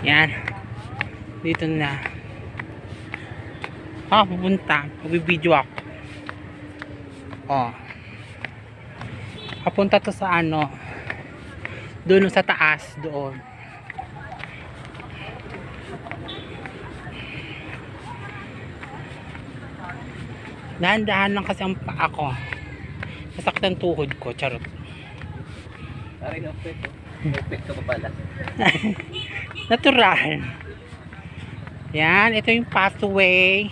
Yan. Dito na. Pupunta. Magbibideo ako. Papunta to sa ano. Doon sa taas. Doon. Dahan-dahan lang kasi ang paa ko. Masakit ang tuhod ko. Charot. Parang opet. Opet ka pa pala. Natural. Yan, ito yung pathway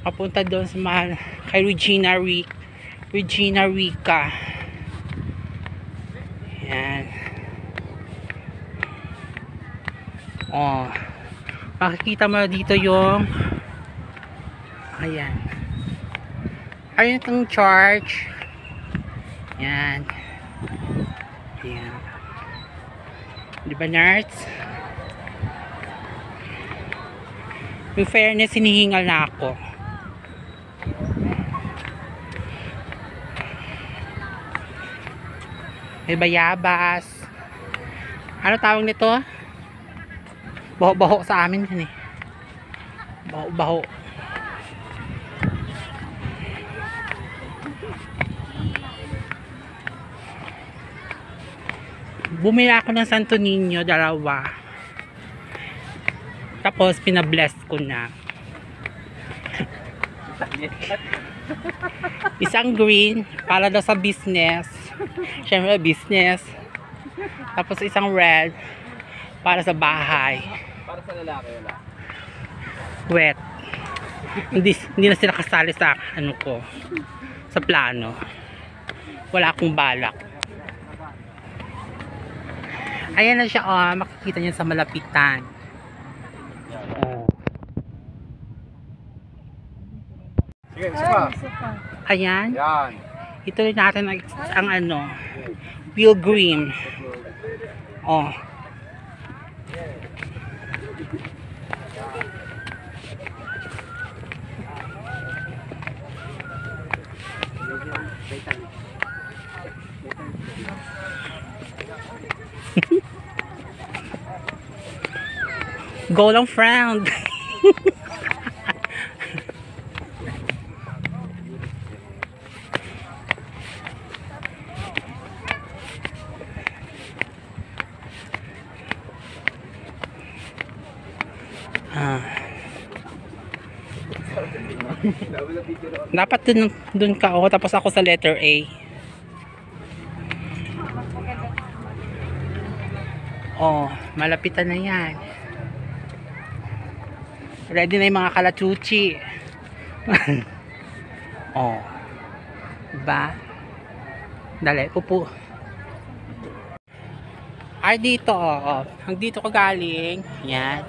papunta doon sa kay Regina Rica. Yan. Makikita mo dito yung ayan itong church. Yan. Ayan. Diba, nerds? With fairness, hinihingal na ako. May bayabas. Ano tawag nito? Baho-baho sa amin yun eh. Baho-baho. Bumili ako ng Santo Niño, dalawa. Tapos pinabless ko na. Isang green para daw sa business. Siyempre business. Tapos isang red para sa bahay. Para sa lalaki, wala. Wet. Hindi na sila kasali sa ano ko. Sa plano. Wala akong balak. Ayan na siya, makikita niyo sa malapitan. Sige, isa pa. Ayan. Yan. Ituloy natin ang ano, pilgrim. Go lang, friend. Dapat dun ka ako, tapos ako sa letter A. Malapitan na yan. Ready na yung mga kalachuchi. Diba? Dali, upo. Ay, dito, dito ko galing. Yan.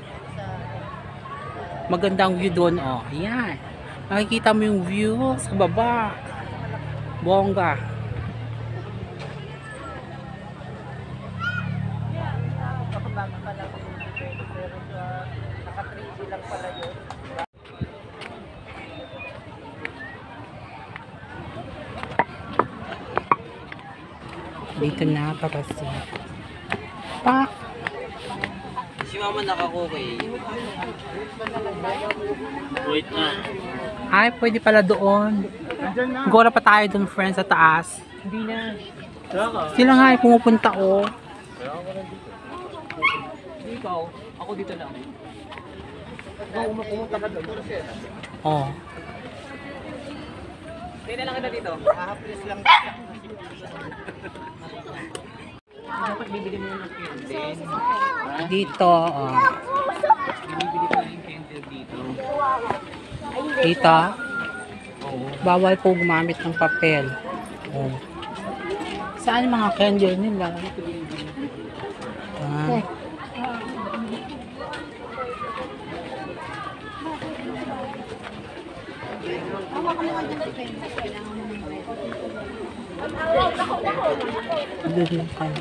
Magandang view doon, yan. Makikita mo yung view sa baba. Bongga. Dito na para sa pak. Si mama nakakukay. Wait na. Ay, pwede pala doon. Gora pa tayo doon, friends, sa taas. Hindi na. Sila nga ay pumupunta, Ikaw, ako dito lang. Pumunta ka doon. Hindi na lang kita dito. Please lang. Dapat bibili mo ng candy. Dito, Binibili ko na yung candle dito. Kita? Oo. Bawal po gumamit ng papel. Oh. Saan yung mga candle nila? Ah.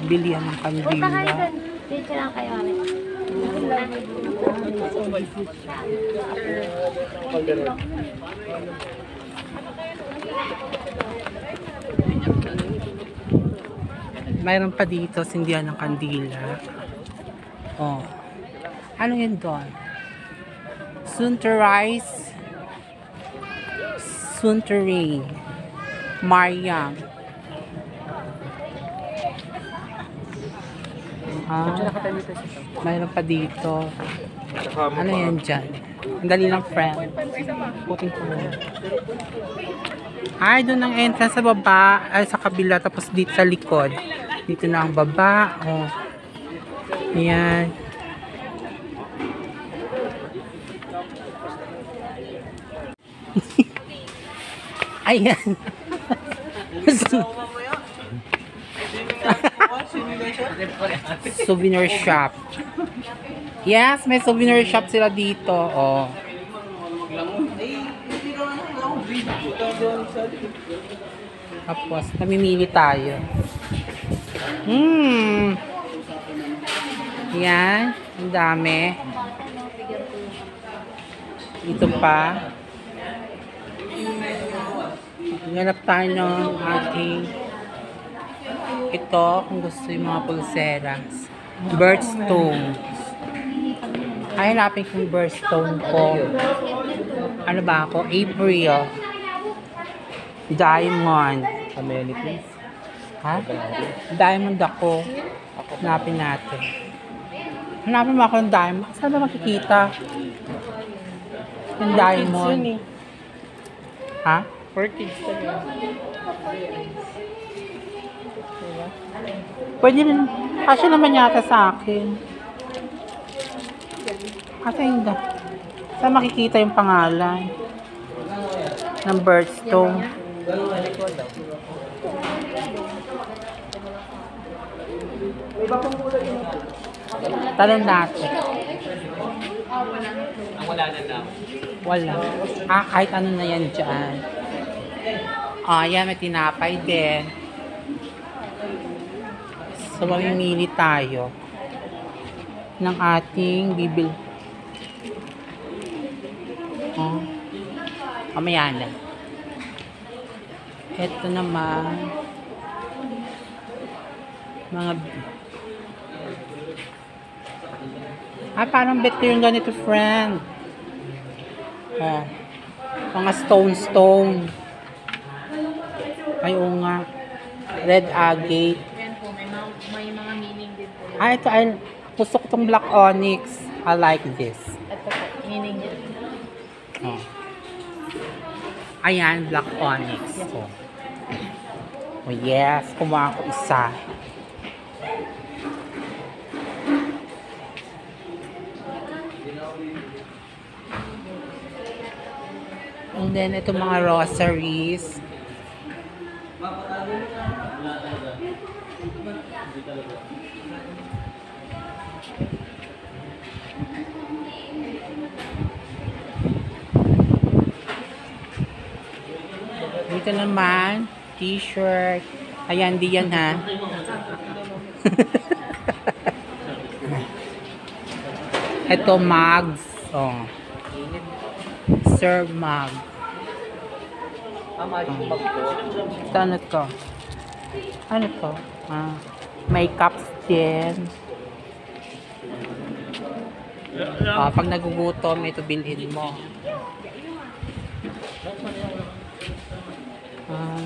Bilihan ng kandila. Dito lang kayo. Mayroon pa dito, sindihan ng kandila. Oh. Ano yun doon? Soon to rise, soon to rain. Mariam. Ah, mayroon pa dito. Ano yan dyan? Ang dali lang, friend. Puting ko na. Ay, doon ang entrance sa baba. Ay, sa kabila. Tapos dito sa likod. Dito na ang baba. Oh. Ayan. Ayan. Souvenir shop. Yes, may souvenir shop sila dito. Oh. Tapos, namimili tayo. Yan. Ang dami. Ito pa. Ganap tayo ng ating ito, kung gusto yung mga pulseras. Birthstones. Ay, hanapin ko yung birthstone ko. Ano ba ako? April. Diamond. Amenities. Ha? Diamond ako. Hanapin natin. Hanapin mo ako ng diamond. Saan ba makikita? Yung diamond. Ha? For kids talaga. Pwede rin. Kasi naman yata sa akin. Kasi hindi. Saan makikita yung pangalan? Ng birthstone. Talon natin. Ang wala na lang. Wala. Ah, kahit ano na yan dyan. Ah, yan, may tinapay din. So, mamimili tayo ng ating bibil. Oh. Mamaya na. Ito naman. Mga... Ah, parang bet ko yung ganito, friend. Oh. Mga stone. Ay, oo nga. Red agate. Yan po, may mga meaning din po. Ah, ito ay gusto ko itong black onyx. I like this. Ito po, meaning din. Oh. Ayan, black onyx. Oh, oh yes, kumuha ko isa. And then, ito mga rosaries. Dito naman, t-shirt. Ayan, di yan ha. Ito, mugs. Oh. Serve mug. Magic bag po. Ito, ano to? Ano to? Ah, makeups din. Ah, pag nagugutom, ito bilhin mo. Ah.